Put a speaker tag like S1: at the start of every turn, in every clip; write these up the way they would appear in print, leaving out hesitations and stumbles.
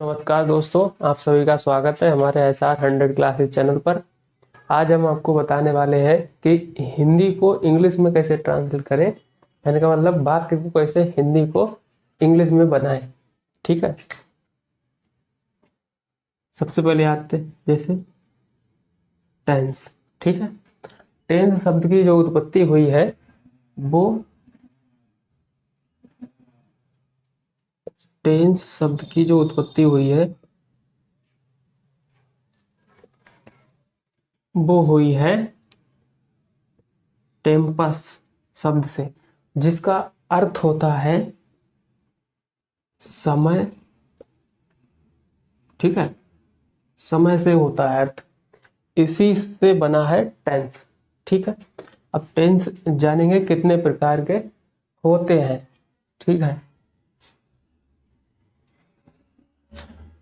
S1: नमस्कार दोस्तों, आप सभी का स्वागत है हमारे SR 100 क्लासेस चैनल पर। आज हम आपको बताने वाले हैं कि हिंदी को इंग्लिश में कैसे ट्रांसलेट करें, कहने का मतलब वाक्य को कैसे हिंदी को इंग्लिश में बनाएं। ठीक है, सबसे पहले आते हैं जैसे टेंस। ठीक है, टेंस शब्द की जो उत्पत्ति हुई है वो टेंस शब्द की जो उत्पत्ति हुई है वो हुई है टेम्पस शब्द से, जिसका अर्थ होता है समय। ठीक है, समय से होता है अर्थ, इसी से बना है टेंस। ठीक है, अब टेंस जानेंगे कितने प्रकार के होते हैं। ठीक है,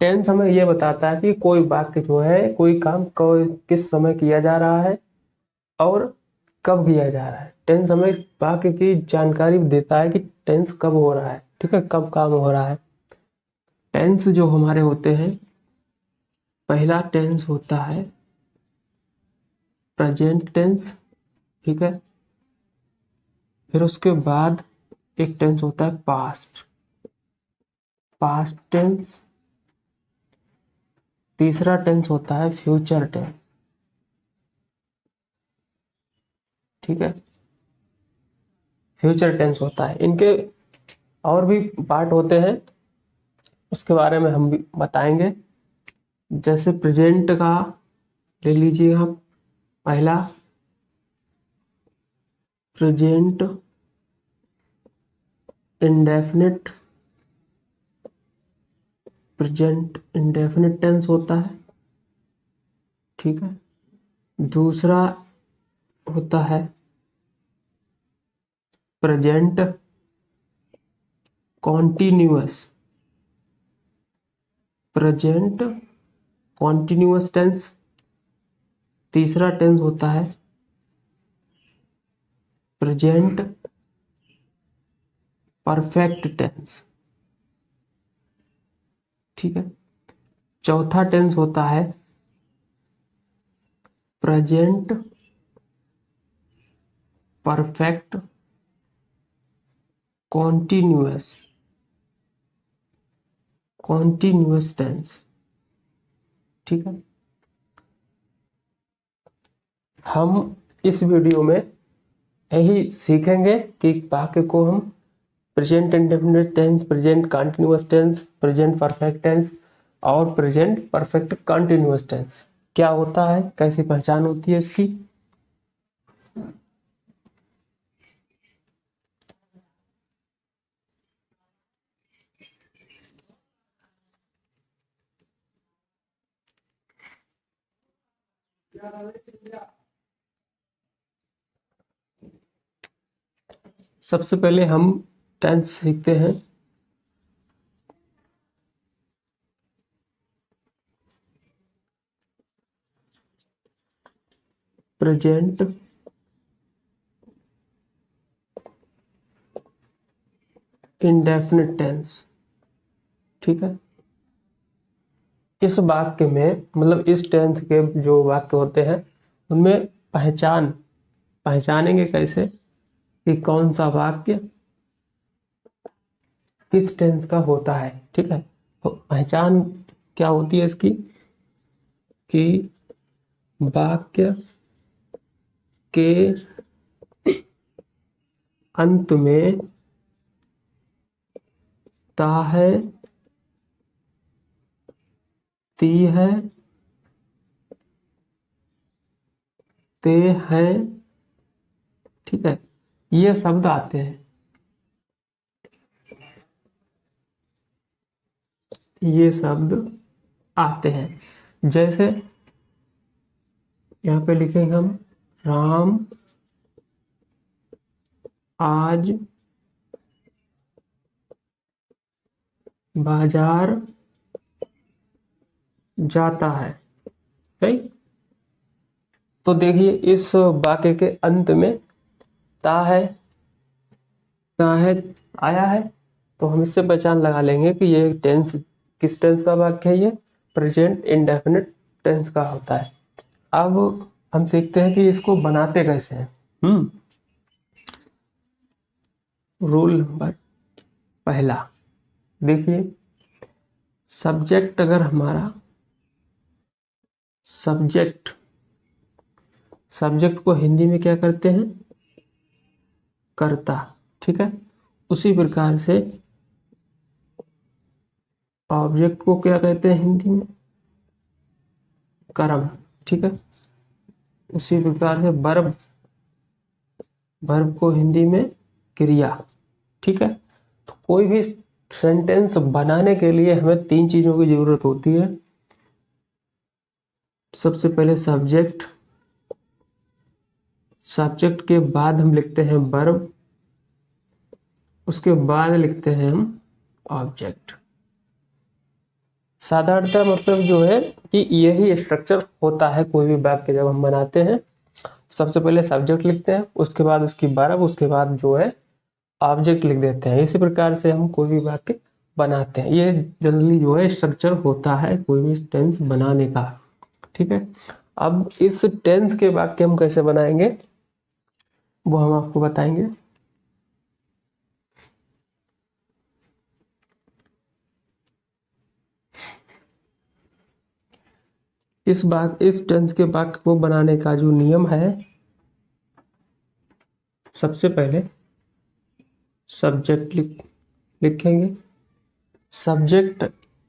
S1: टेंस हमें यह बताता है कि कोई वाक्य जो है, कोई काम किस समय किया जा रहा है और कब किया जा रहा है। टेंस हमें वाक्य की जानकारी देता है कि टेंस कब हो रहा है। ठीक है, कब काम हो रहा है। टेंस जो हमारे होते हैं, पहला टेंस होता है प्रेजेंट टेंस। ठीक है, फिर उसके बाद एक टेंस होता है पास्ट पास्ट टेंस। तीसरा टेंस होता है फ्यूचर टेंस। ठीक है, फ्यूचर टेंस होता है। इनके और भी पार्ट होते हैं, उसके बारे में हम भी बताएंगे। जैसे प्रेजेंट का ले लीजिए हम, पहला present indefinite present indefinite tense होता है। ठीक है, दूसरा होता है present continuous present continuous tense. तीसरा टेंस होता है प्रेजेंट परफेक्ट टेंस। ठीक है, चौथा टेंस होता है present perfect continuous continuous tense. ठीक है, हम इस वीडियो में यही सीखेंगे कि वाक्य को हम present indefinite tense, present continuous tense, present perfect tense और प्रेजेंट परफेक्ट कंटिन्यूअस टेंस क्या होता है, कैसी पहचान होती है इसकी। सबसे पहले हम टेंस सीखते हैं। Present indefinite tense. ठीक है, इस वाक्य में मतलब इस टेंस के जो वाक्य होते हैं उनमें पहचानेंगे कैसे कि कौन सा वाक्य किस टेंस का होता है। ठीक है, तो पहचान क्या होती है इसकी कि वाक्य के अंत में ता है, ती है, ते है। ठीक है, ये शब्द आते हैं, ये शब्द आते हैं। जैसे यहाँ पे लिखेंगे हम, राम आज बाजार जाता है। सही, तो देखिए इस वाक्य के अंत में ता है, ता है आया है, तो हम इससे पहचान लगा लेंगे कि ये टेंस किस टेंस का वाक्य है ये? प्रेजेंट इंडेफिनिट टेंस का होता है। अब हम सीखते हैं कि इसको बनाते कैसे हैं। रूल नंबर पहला, देखिए सब्जेक्ट अगर हमारा सब्जेक्ट को हिंदी में क्या करते हैं? कर्ता, ठीक है। उसी प्रकार से ऑब्जेक्ट को क्या कहते हैं हिंदी में? कर्म, ठीक है। उसी प्रकार से वर्ब को हिंदी में क्रिया, ठीक है। तो कोई भी सेंटेंस बनाने के लिए हमें 3 चीजों की जरूरत होती है। सबसे पहले सब्जेक्ट के बाद हम लिखते हैं वर्ब, उसके बाद लिखते हैं हम ऑब्जेक्ट। साधारणतः मतलब जो है कि यही स्ट्रक्चर होता है कोई भी वाक्य जब हम बनाते हैं। सबसे पहले सब्जेक्ट लिखते हैं, उसके बाद उसकी वर्ब, उसके बाद जो है ऑब्जेक्ट लिख देते हैं। इसी प्रकार से हम कोई भी वाक्य बनाते हैं। ये जनरली जो है स्ट्रक्चर होता है कोई भी टेंस बनाने का, ठीक है। अब इस टेंस के वाक्य हम कैसे बनाएंगे वो हम आपको बताएंगे। इस टेंस के वाक्य को बनाने का जो नियम है, सबसे पहले सब्जेक्ट लिखेंगे। सब्जेक्ट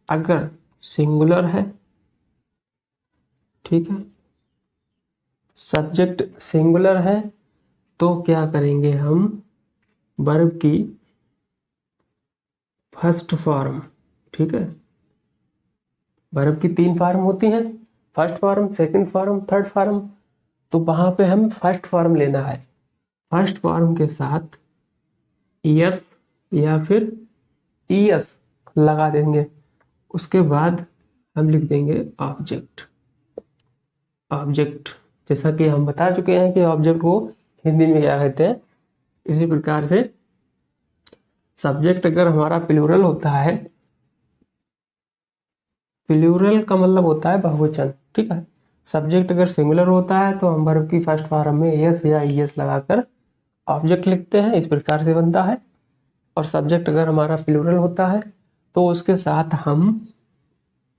S1: अगर सिंगुलर है, ठीक है, सब्जेक्ट सिंगुलर है तो क्या करेंगे हम? वर्ब की फर्स्ट फॉर्म, ठीक है। वर्ब की 3 फॉर्म होती हैं, first form, second form, third form. तो वहां पे हम फर्स्ट फॉर्म लेना है। फर्स्ट फॉर्म के साथ यस या फिर ईएस लगा देंगे। उसके बाद हम लिख देंगे ऑब्जेक्ट। जैसा कि हम बता चुके हैं कि ऑब्जेक्ट को हिंदी में क्या कहते हैं। इसी प्रकार से सब्जेक्ट अगर हमारा प्लूरल होता है, प्लूरल का मतलब होता है बहुवचन, ठीक है। सब्जेक्ट अगर सिंगुलर होता है तो हम वर्ब की फर्स्ट फॉर्म में यस या ईएस लगाकर ऑब्जेक्ट लिखते हैं, इस प्रकार से बनता है। और सब्जेक्ट अगर हमारा प्लूरल होता है तो उसके साथ हम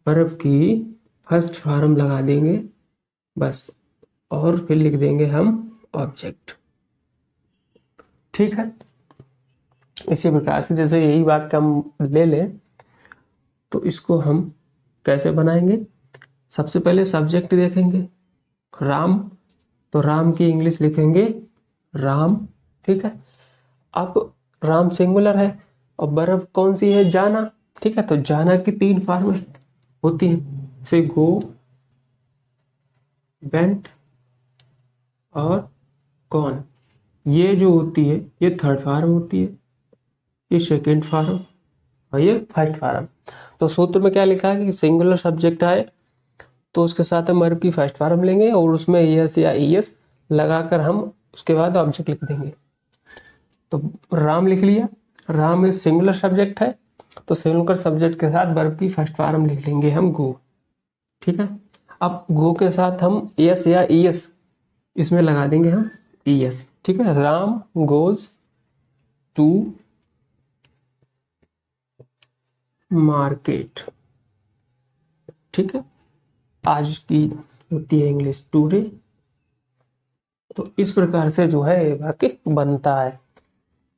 S1: वर्ब की फर्स्ट फॉर्म लगा देंगे बस, और फिर लिख देंगे हम ऑब्जेक्ट, ठीक है। इसी प्रकार से जैसे यही वाक्य हम ले लें तो इसको हम कैसे बनाएंगे? सबसे पहले सब्जेक्ट देखेंगे, राम, तो राम की इंग्लिश लिखेंगे राम, ठीक है। अब राम सिंगुलर है और वर्ब कौन सी है? जाना, ठीक है। तो जाना की 3 फॉर्म होती है, से गो, वेंट और कौन। ये जो होती है ये थर्ड फॉर्म होती है, ये सेकेंड फॉर्म और ये फर्स्ट फॉर्म। तो सूत्र में क्या लिखा है कि सिंगुलर सब्जेक्ट आए तो उसके साथ हम वर्ब की फर्स्ट फॉर्म लेंगे और उसमें एस या ईएस लगाकर हम उसके बाद ऑब्जेक्ट लिख देंगे। तो राम लिख लिया, राम इज सिंगुलर सब्जेक्ट है तो सिंगुलर सब्जेक्ट के साथ वर्ब की फर्स्ट फॉर्म लिख लेंगे हम गो, ठीक है। अब गो के साथ हम एस या ईएस इसमें लगा देंगे हम ईएस, ठीक है। राम गोज टू मार्केट, ठीक है। आज की होती है इंग्लिश टुडे। तो इस प्रकार से जो है वाक्य बनता है।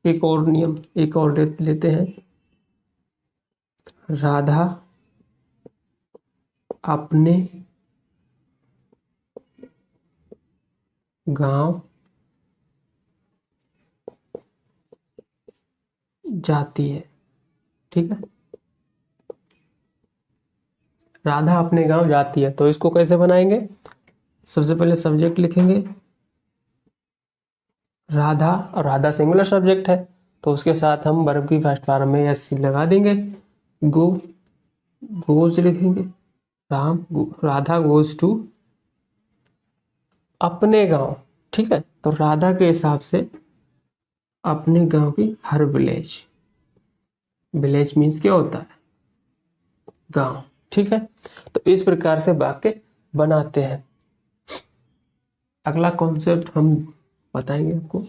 S1: एक और नियम, एक और लेते हैं। राधा अपने गांव जाती है, ठीक है। राधा अपने गांव जाती है तो इसको कैसे बनाएंगे? सबसे पहले सब्जेक्ट लिखेंगे राधा, और राधा सिंगुलर सब्जेक्ट है तो उसके साथ हम वर्ब की फर्स्ट फॉर्म में एस लगा देंगे। गो, गोज लिखेंगे, राधा गोज टू अपने गांव, ठीक है। तो राधा के हिसाब से अपने गांव की हर विलेज मीन्स क्या होता है? गांव। ठीक है, तो इस प्रकार से वाक्य बनाते हैं। अगला कॉन्सेप्ट हम बताएंगे आपको।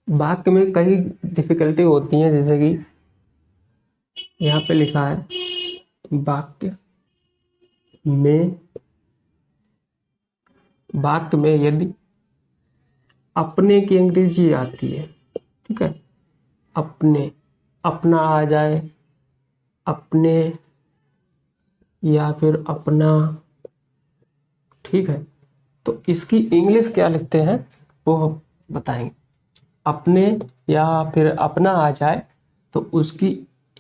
S1: वाक्य में कई डिफिकल्टी होती हैं, जैसे कि यहाँ पे लिखा है वाक्य में, वाक्य में यदि अपने की अंग्रेजी आती है, ठीक है, अपने, अपना आ जाए, अपने या फिर अपना, ठीक है, तो इसकी इंग्लिश क्या लिखते हैं वो हम बताएंगे। अपने या फिर अपना आ जाए तो उसकी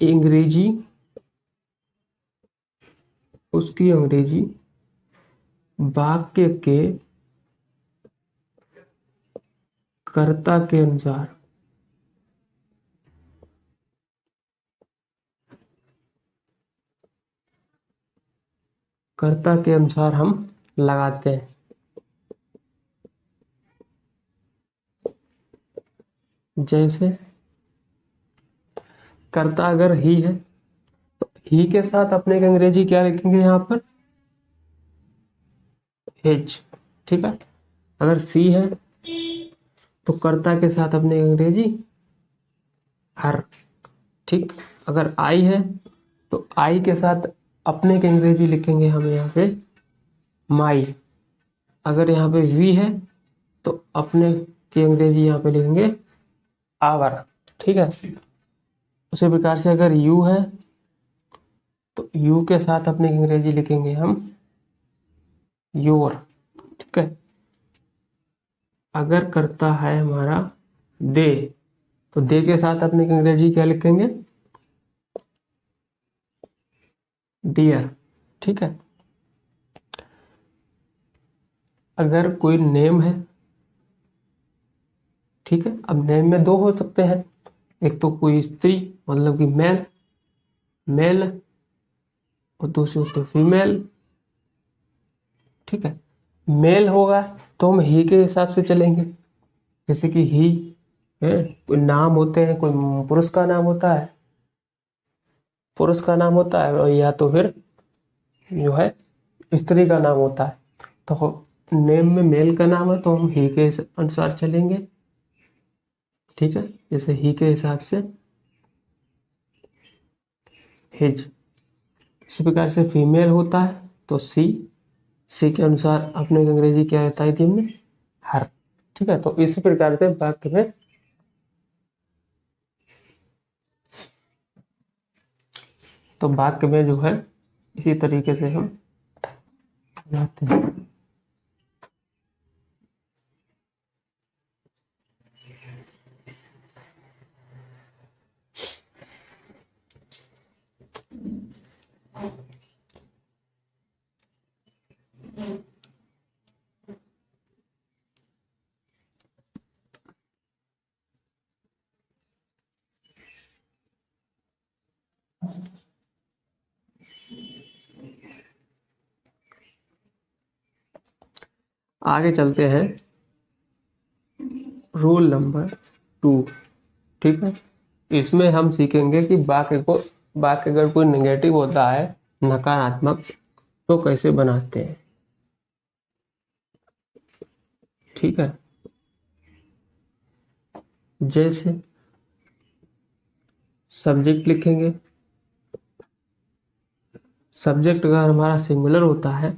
S1: अंग्रेजी, उसकी अंग्रेजी वाक्य के कर्ता के अनुसार, कर्ता के अनुसार हम लगाते हैं। जैसे कर्ता अगर ही है तो ही के साथ अपने की अंग्रेजी क्या लिखेंगे यहाँ पर, हिज। ठीक है, अगर सी है तो कर्ता के साथ अपने की अंग्रेजी हर। ठीक, अगर आई है तो आई के साथ अपने की अंग्रेजी लिखेंगे हम यहाँ पे माई। अगर यहाँ पे वी है तो अपने की अंग्रेजी यहाँ पे लिखेंगे आवर। ठीक है, उसी प्रकार से अगर यू है तो यू के साथ अपने की अंग्रेजी लिखेंगे हम योर। ठीक है, अगर करता है हमारा दे तो दे के साथ अपने की अंग्रेजी क्या लिखेंगे, डियर। ठीक है, अगर कोई नेम है, ठीक है, अब नेम में दो हो सकते हैं, एक तो कोई स्त्री मतलब कि मेल, मेल, और दूसरी होती है फीमेल। ठीक है, मेल होगा तो हम ही के हिसाब से चलेंगे, जैसे कि ही है, कोई नाम होते हैं, कोई पुरुष का नाम होता है, पुरुष का नाम होता है, और या तो फिर जो है स्त्री का नाम होता है। तो नेम में मेल का नाम है तो हम ही के अनुसार चलेंगे। ठीक है, जैसे ही के हिसाब से हिज। इसी प्रकार से फीमेल होता है तो सी, सी के अनुसार अपने अंग्रेजी क्या बताई थी हमने, हर। ठीक है, तो इसी प्रकार से वाक्य में, तो वाक्य में जो है इसी तरीके से हम बनाते हैं। आगे चलते हैं रूल नंबर 2। ठीक है, इसमें हम सीखेंगे कि वाक्य अगर कोई नेगेटिव होता है, नकारात्मक, तो कैसे बनाते हैं। ठीक है, जैसे सब्जेक्ट लिखेंगे, सब्जेक्ट अगर हमारा सिंगुलर होता है,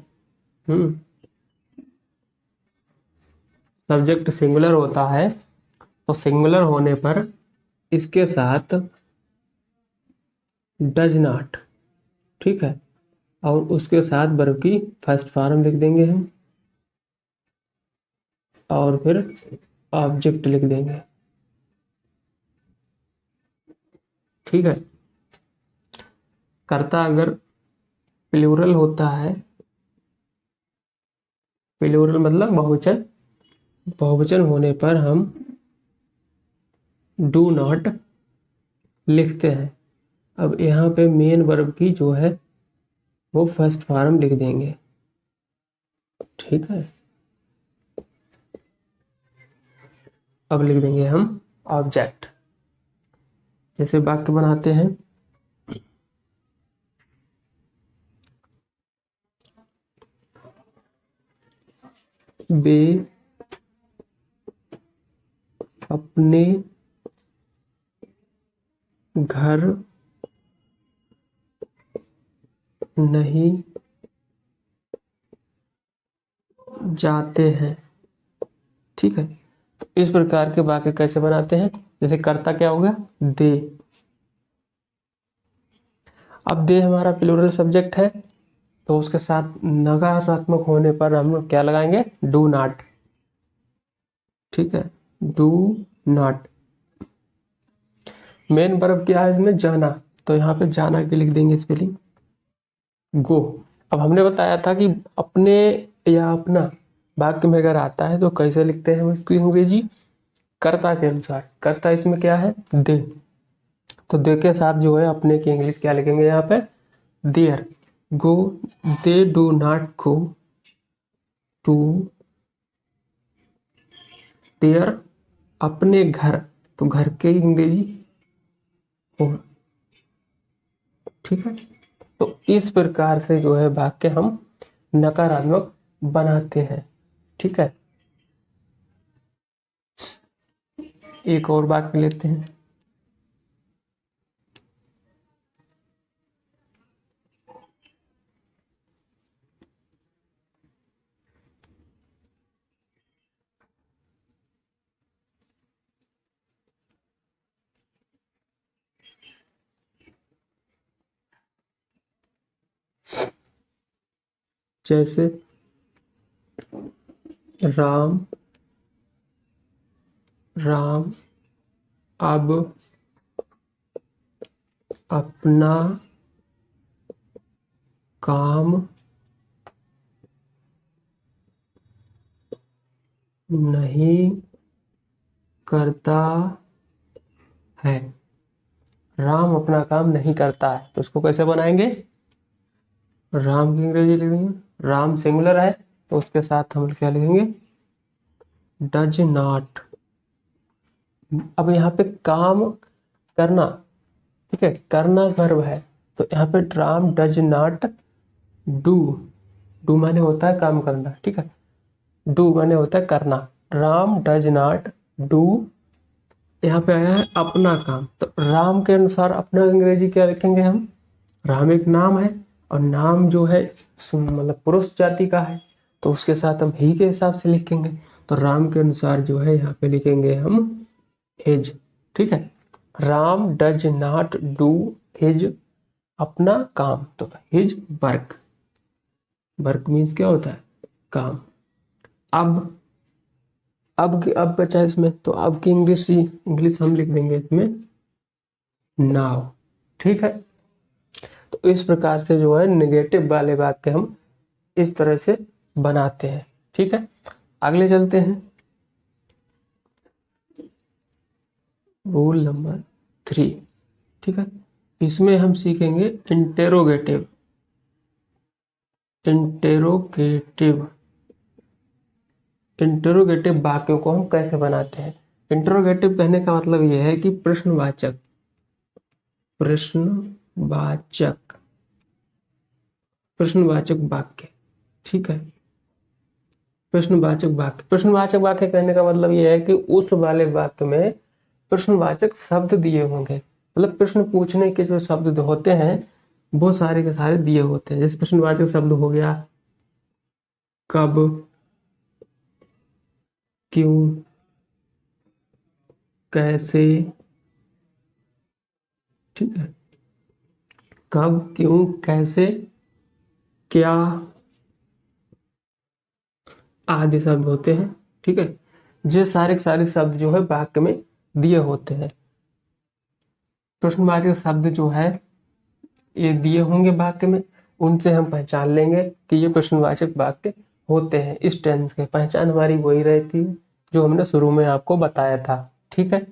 S1: सब्जेक्ट सिंगुलर होता है तो सिंगुलर होने पर इसके साथ डज नॉट, ठीक है, और उसके साथ वर्ब की फर्स्ट फॉर्म लिख देंगे हम, और फिर ऑब्जेक्ट लिख देंगे। ठीक है, कर्ता अगर प्लूरल होता है, प्लूरल मतलब बहुवचन, बहुवचन होने पर हम डू नॉट लिखते हैं। अब यहाँ पे मेन वर्ब की जो है वो फर्स्ट फॉर्म लिख देंगे। ठीक है, अब लिख देंगे हम ऑब्जेक्ट। जैसे वाक्य बनाते हैं, वे अपने घर नहीं जाते हैं। ठीक है, तो इस प्रकार के वाक्य कैसे बनाते हैं? जैसे कर्ता क्या होगा? दे। अब दे हमारा प्लूरल सब्जेक्ट है, तो उसके साथ नकारात्मक होने पर हम लोग क्या लगाएंगे? Do not. ठीक है, डू नॉट। मेन वर्ब क्या है इसमें? जाना, तो यहाँ पे जाना की लिख देंगे स्पेलिंग गो। अब हमने बताया था कि अपने या अपना वाक्य में अगर आता है तो कैसे लिखते हैं हम इसकी अंग्रेजी? कर्ता के अनुसार। कर्ता इसमें क्या है? दे। तो दे के साथ जो है अपने की इंग्लिश क्या लिखेंगे यहाँ पे? There. Go, they do not go to there, अपने घर, तो घर के अंग्रेजी होम। ठीक है, तो इस प्रकार से जो है वाक्य हम नकारात्मक बनाते हैं। ठीक है, एक और वाक्य लेते हैं। जैसे राम राम अब अपना काम नहीं करता है। राम अपना काम नहीं करता है, तो उसको कैसे बनाएंगे? राम की अंग्रेजी लिख देंगे। राम सिंगुलर है, तो उसके साथ हम क्या लिखेंगे? Does not. अब यहाँ पे काम करना, ठीक है, करना वर्ब है, तो यहाँ पे Ram does not do. Do माने होता है काम करना। ठीक है, डू माने होता है करना। राम डज नॉट डू, यहाँ पे आया है अपना काम, तो राम के अनुसार अपना अंग्रेजी क्या लिखेंगे हम? राम एक नाम है, और नाम जो है मतलब पुरुष जाति का है, तो उसके साथ हम ही के हिसाब से लिखेंगे। तो राम के अनुसार जो है यहाँ पे लिखेंगे हम हिज। ठीक है, Ram does not do his, अपना काम, तो हिज वर्क। वर्क मीन्स क्या होता है? काम। अब बचा इसमें, तो अब की इंग्लिश हम लिख देंगे इसमें नाउ। ठीक है, तो इस प्रकार से जो है नेगेटिव वाले वाक्य हम इस तरह से बनाते हैं। ठीक है, अगले चलते हैं। Rule number 3। ठीक है, इसमें हम सीखेंगे इंटेरोगेटिव। इंटेरोगेटिव इंटेरोगेटिव वाक्यों को हम कैसे बनाते हैं? इंटेरोगेटिव कहने का मतलब यह है कि प्रश्नवाचक। प्रश्नवाचक प्रश्नवाचक वाक्य। ठीक है, प्रश्नवाचक वाक्य कहने का मतलब यह है कि उस वाले वाक्य में प्रश्नवाचक शब्द दिए होंगे। मतलब प्रश्न पूछने के जो शब्द होते हैं वो सारे के सारे दिए होते हैं। जैसे प्रश्नवाचक शब्द हो गया कब, क्यों, कैसे। ठीक है, कब, क्यों, कैसे, क्या आदि शब्द होते हैं। ठीक है, ये सारे के सारे शब्द जो है वाक्य में दिए होते हैं। प्रश्नवाचक शब्द जो है ये दिए होंगे वाक्य में, उनसे हम पहचान लेंगे कि ये प्रश्नवाचक वाक्य होते हैं। इस टेंस के पहचान हमारी वही रहती है जो हमने शुरू में आपको बताया था। ठीक है,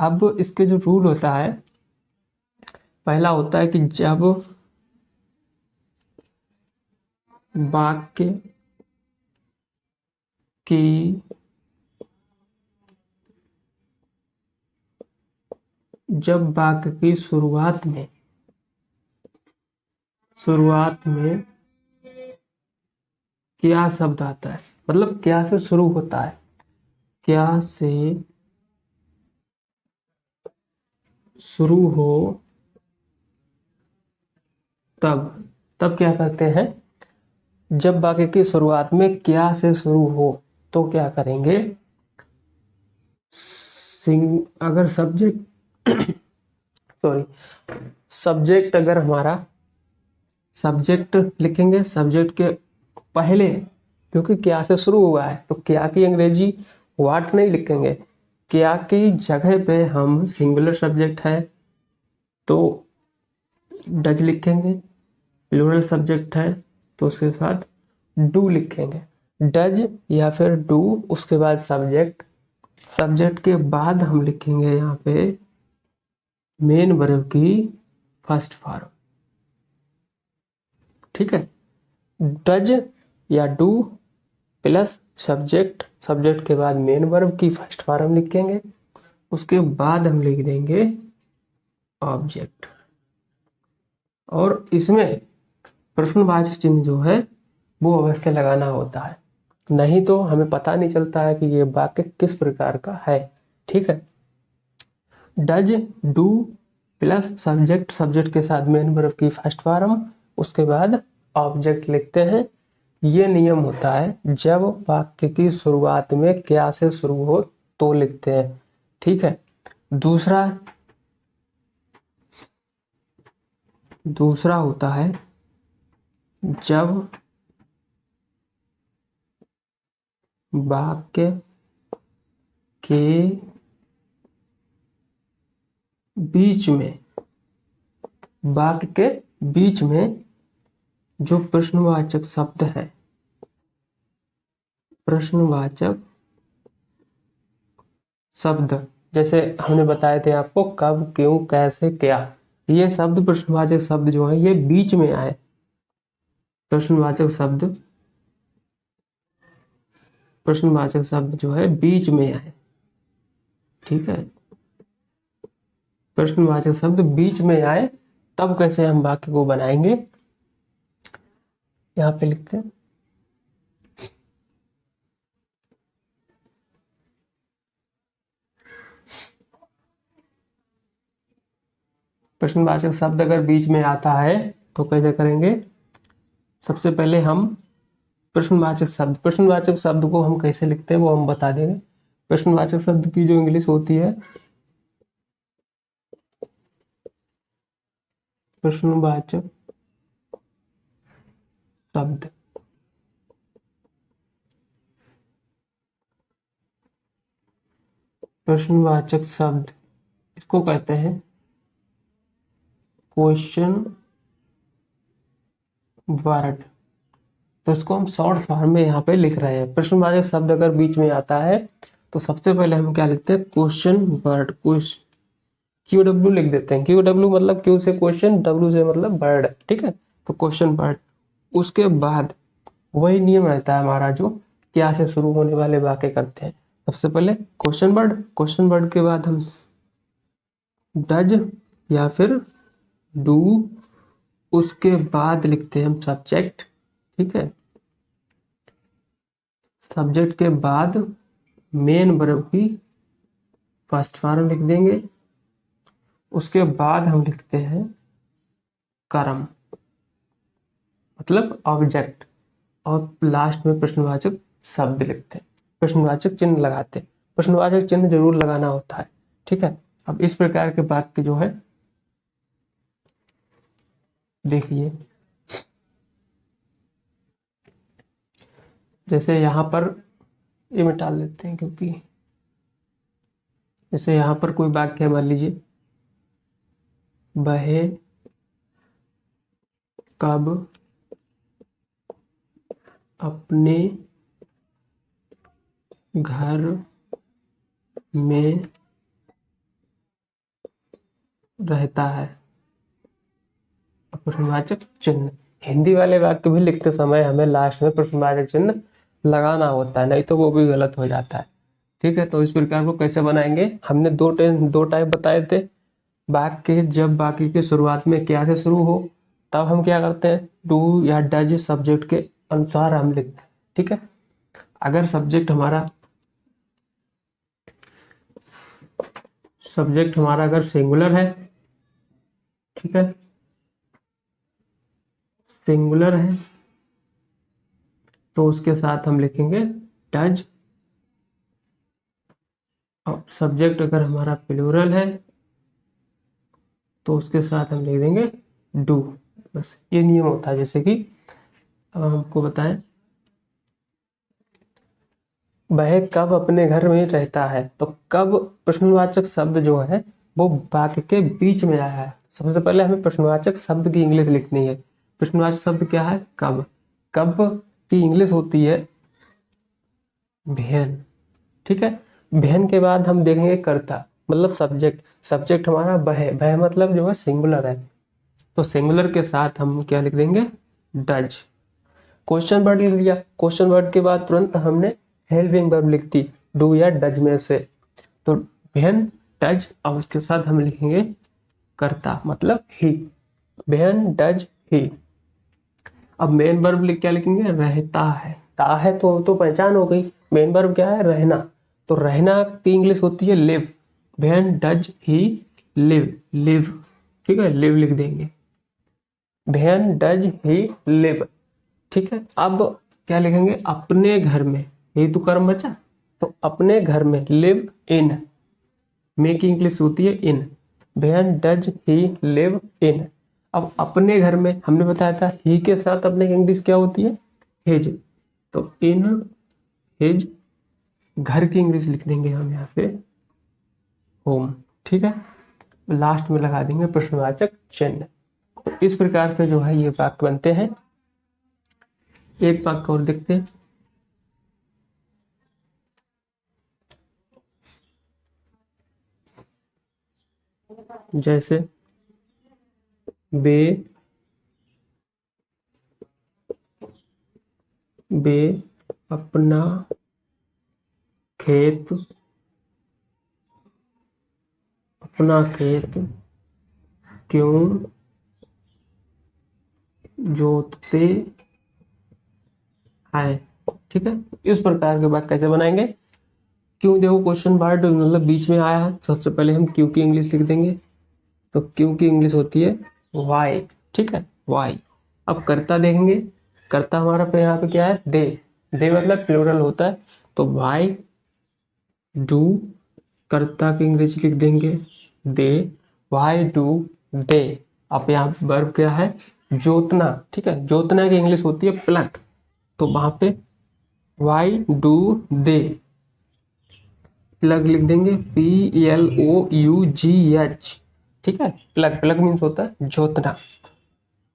S1: अब इसके जो रूल होता है, पहला होता है कि जब वाक्य की जब वाक्य की शुरुआत में क्या शब्द आता है, मतलब क्या से शुरू होता है, क्या से शुरू हो तब क्या करते हैं, जब वाक्य की शुरुआत में क्या से शुरू हो तो क्या करेंगे, अगर सब्जेक्ट अगर हमारा सब्जेक्ट लिखेंगे, सब्जेक्ट के पहले, क्योंकि क्या से शुरू हुआ है तो क्या की अंग्रेजी व्हाट नहीं लिखेंगे, क्या की जगह पे हम सिंगुलर सब्जेक्ट है तो डज लिखेंगे, प्लूरल सब्जेक्ट है तो उसके साथ डू लिखेंगे, डज या फिर डू, उसके बाद सब्जेक्ट के बाद हम लिखेंगे यहाँ पे मेन वर्ब की फर्स्ट फॉर्म। ठीक है, डज या डू प्लस सब्जेक्ट के बाद मेन वर्ब की फर्स्ट फॉर्म लिखेंगे, उसके बाद हम लिख देंगे ऑब्जेक्ट, और इसमें प्रश्नवाचक चिन्ह जो है वो अवश्य लगाना होता है, नहीं तो हमें पता नहीं चलता है कि ये वाक्य किस प्रकार का है। ठीक है, डज डू प्लस सब्जेक्ट के साथ मेन वर्ब की फर्स्ट फॉर्म, उसके बाद ऑब्जेक्ट लिखते हैं। ये नियम होता है जब वाक्य की शुरुआत में क्या से शुरू हो तो लिखते हैं। ठीक है, दूसरा होता है जब वाक्य के बीच में जो प्रश्नवाचक शब्द, जैसे हमने बताए थे आपको कब, क्यों, कैसे, क्या, ये शब्द प्रश्नवाचक शब्द जो है ये बीच में आए, प्रश्नवाचक शब्द जो है बीच में आए। ठीक है, प्रश्नवाचक शब्द बीच में आए तब कैसे हम वाक्य को बनाएंगे, यहाँ पे लिखते हैं प्रश्नवाचक शब्द अगर बीच में आता है तो कैसे करेंगे, सबसे पहले हम प्रश्नवाचक शब्द को हम कैसे लिखते हैं वो हम बता देंगे। प्रश्नवाचक शब्द की जो इंग्लिश होती है, प्रश्नवाचक शब्द इसको कहते हैं क्वेश्चन वर्ड, तो इसको हम शॉर्ट फॉर्म में यहाँ पे लिख रहे हैं। प्रश्नवाचक शब्द अगर बीच में आता है तो सबसे पहले हम क्या लिखते हैं, क्वेश्चन वर्ड, क्यू डब्ल्यू लिख देते हैं। क्यू डब्ल्यू मतलब क्यू से क्वेश्चन, डब्ल्यू से मतलब वर्ड। ठीक है, तो क्वेश्चन वर्ड, उसके बाद वही नियम रहता है हमारा जो क्या से शुरू होने वाले वाक्य करते हैं। सबसे पहले क्वेश्चन वर्ड के बाद हम डज या फिर डू, उसके बाद लिखते हैं हम सब्जेक्ट। ठीक है, सब्जेक्ट के बाद मेन वर्ब की फर्स्ट फॉर्म लिख देंगे, उसके बाद हम लिखते हैं कर्म मतलब ऑब्जेक्ट, और लास्ट में प्रश्नवाचक शब्द लिखते हैं, प्रश्नवाचक चिन्ह लगाते हैं। प्रश्नवाचक चिन्ह जरूर लगाना होता है। ठीक है, अब इस प्रकार के वाक्य जो है देखिए, जैसे यहाँ पर ये में डाल देते हैं, क्योंकि जैसे यहाँ पर कोई वाक्य है, मान लीजिए वह कब अपने घर में रहता है, प्रश्नवाचक चिन्ह, हिंदी वाले वाक्य भी लिखते समय हमें लास्ट में प्रश्नवाचक चिन्ह लगाना होता है, नहीं तो वो भी गलत हो जाता है। ठीक है, तो इस प्रकार को कैसे बनाएंगे, हमने दो टाइप बताए थे। वाक्य जब वाक्य की शुरुआत में क्या से शुरू हो तब हम क्या करते हैं, डू या डज सब्जेक्ट के अनुसार हम लिखते हैं। ठीक है, अगर सब्जेक्ट हमारा अगर सिंगुलर है, ठीक है, सिंगुलर है तो उसके साथ हम लिखेंगे डज। और सब्जेक्ट अगर हमारा प्लूरल है तो उसके साथ हम लिख देंगे डू। बस ये नियम होता है। जैसे कि अब हम आपको बताएं, वह कब अपने घर में रहता है, तो कब प्रश्नवाचक शब्द जो है वो वाक्य के बीच में आया है। सबसे पहले हमें प्रश्नवाचक शब्द की इंग्लिश लिखनी है। प्रश्नवाचक शब्द क्या है, कब। कब की इंग्लिश होती है भेन। ठीक है, भेन के बाद हम देखेंगे कर्ता, मतलब सब्जेक्ट। सब्जेक्ट हमारा वह मतलब जो है सिंगुलर है, तो सिंगुलर के साथ हम क्या लिख देंगे, डज। क्वेश्चन वर्ड लिख लिया, क्वेश्चन वर्ड के बाद तुरंत हमने हेल्पिंग वर्ब लिख दी डू या डज में से, तो भेन डज। अब उसके साथ हम लिखेंगे कर्ता मतलब ही, भेन डज ही। अब मेन वर्ब लिख क्या लिखेंगे, रहता है। ता है तो पहचान हो गई। मेन वर्ब क्या है, रहना, तो रहना की इंग्लिश होती है लिव। भेन डज ही लिव, लिव। ठीक है, लिव लिख देंगे, भेन डज ही लिव। ठीक है, अब क्या लिखेंगे, अपने घर में, यही तो कर्म बचा, तो अपने घर में लिव इन, में की इंग्लिश होती है in, where does he live in. अब अपने घर में हमने बताया था ही के साथ अपने इंग्लिश क्या होती है, हिज, तो इन हिज घर की इंग्लिश लिख देंगे हम यहाँ पे होम। ठीक है, लास्ट में लगा देंगे प्रश्नवाचक चिन्ह। तो इस प्रकार से जो है ये वाक्य बनते हैं। एक वाक्य और देखते हैं, जैसे वे अपना खेत क्यों जोतते हैं। ठीक है, इस प्रकार के वाक्य कैसे बनाएंगे, क्यों देखो क्वेश्चन वर्ड मतलब बीच में आया है, सबसे पहले हम क्यों की इंग्लिश लिख देंगे, तो क्यों की इंग्लिश होती है वाई। ठीक है, वाई। अब कर्ता देखेंगे, कर्ता हमारा पे यहाँ पे क्या है, दे। दे मतलब प्लूरल होता है, तो वाई डू, कर्ता की इंग्लिश लिख देंगे दे, वाई डू दे। अब यहाँ वर्ब क्या है, जोतना। ठीक है, जोतना की इंग्लिश होती है प्लग, तो वहां पे वाई डू दे, प्लग लिख देंगे PLOUGH। ठीक है, प्लग, प्लग मीन्स होता है जोतना।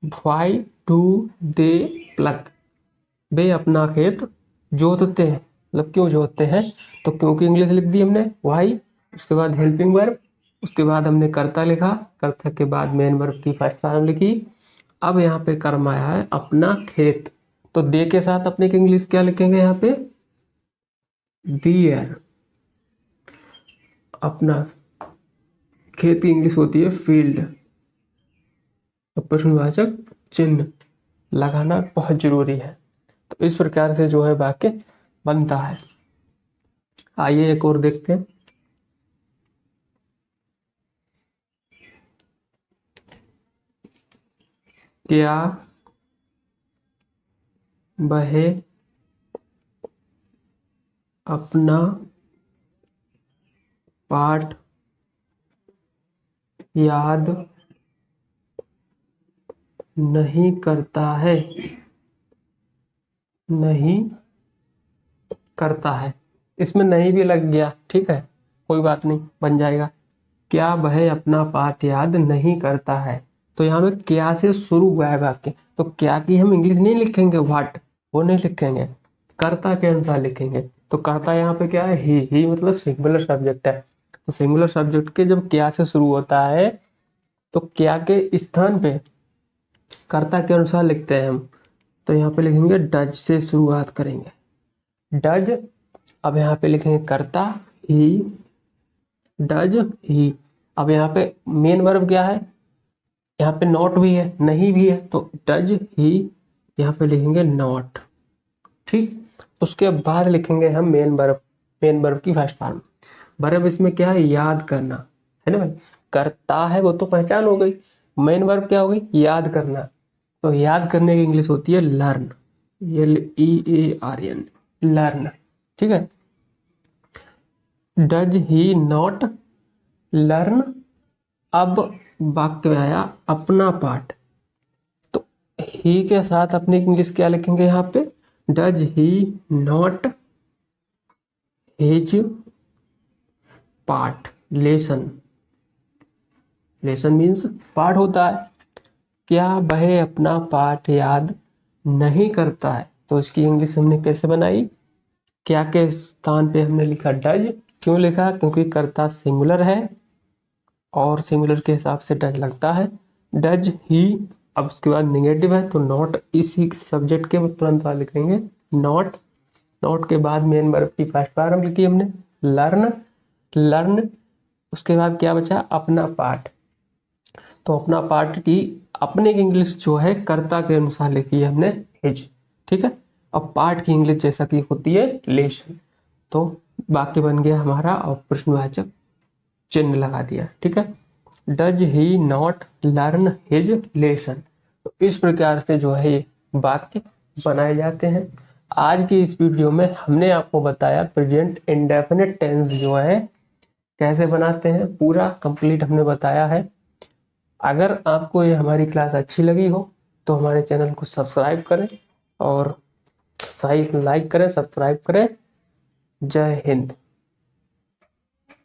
S1: वाई डू दे प्लग, वे अपना खेत जोतते हैं, मतलब क्यों जोतते हैं, तो क्योंकि इंग्लिश लिख दी हमने वाई, उसके बाद हेल्पिंग वर्ब, उसके बाद हमने कर्ता लिखा, कर्ता के बाद मेन वर्ब की फर्स्ट फॉर्म लिखी। अब यहाँ पे कर्म आया है अपना खेत, तो दे के साथ अपने की इंग्लिश क्या लिखेंगे यहाँ पे, दियर। अपना खेत की इंग्लिश होती है फील्ड। तो प्रश्नवाचक चिन्ह लगाना बहुत जरूरी है। तो इस प्रकार से जो है वाक्य बनता है। आइए एक और देखते हैं, क्या वह अपना पाठ याद नहीं करता है, नहीं करता है। इसमें नहीं भी लग गया, ठीक है, कोई बात नहीं, बन जाएगा। क्या वह अपना पाठ याद नहीं करता है, तो यहाँ पे क्या से शुरू हुआ है वाक्य, तो क्या की हम इंग्लिश नहीं लिखेंगे व्हाट, वो नहीं लिखेंगे, कर्ता के अनुसार लिखेंगे। तो कर्ता यहाँ पे क्या है, ही मतलब सिंगुलर सब्जेक्ट है, तो सिंगुलर सब्जेक्ट के जब क्या से शुरू होता है तो क्या के स्थान पे कर्ता के अनुसार लिखते हैं हम, तो यहाँ पे लिखेंगे डज से शुरुआत करेंगे, डज। अब यहाँ पे लिखेंगे कर्ता ही, डज ही। अब यहाँ पे मेन वर्ब क्या है, यहाँ पे नॉट भी है, नहीं भी है, तो डज ही यहाँ पे लिखेंगे नॉट। ठीक, उसके बाद लिखेंगे हम मेन वर्ब, मेन वर्ब की फर्स्ट फॉर्म। वर्ब इसमें क्या है, याद करना है ना भाई। करता है वो तो पहचान हो गई, मेन वर्ब क्या हो गई, याद करना। तो याद करने की इंग्लिश होती है लर्न, LEARN, लर्न। ठीक है, डज ही नॉट लर्न। अब वाक्य में आया अपना पाठ, तो ही के साथ अपनी इंग्लिश क्या लिखेंगे यहाँ पे, does he not his part lesson. Lesson means पाठ होता है, क्या वह अपना पाठ याद नहीं करता है। तो इसकी इंग्लिश हमने कैसे बनाई, क्या के स्थान पे हमने लिखा डज। क्यों लिखा, क्योंकि कर्ता सिंगुलर है और सिंगुलर के हिसाब से डज लगता है, डज ही। अब उसके बाद निगेटिव है तो नॉट, इसी सब्जेक्ट के तुरंत बाद लिखेंगे नॉट। नॉट के बाद मेन वर्ब की फर्स्ट फॉर्म लिखी हमने लर्न, लर्न। उसके बाद क्या बचा, अपना पाठ। तो अपना पार्ट की अपने की इंग्लिश जो है कर्ता के अनुसार लिखी है हमने हिज। ठीक है, अब पार्ट की इंग्लिश जैसा कि होती है लेशन। तो वाक्य बन गया हमारा और प्रश्नवाचक चिन्ह लगा दिया। ठीक है, does he not learn his lesson. तो इस प्रकार से जो है ये वाक्य बनाए जाते हैं। आज की इस वीडियो में हमने आपको बताया प्रेजेंट इंडेफिनिट टेंस जो है कैसे बनाते हैं, पूरा कंप्लीट हमने बताया है। अगर आपको ये हमारी क्लास अच्छी लगी हो तो हमारे चैनल को सब्सक्राइब करें और लाइक करें, सब्सक्राइब करें। जय हिंद।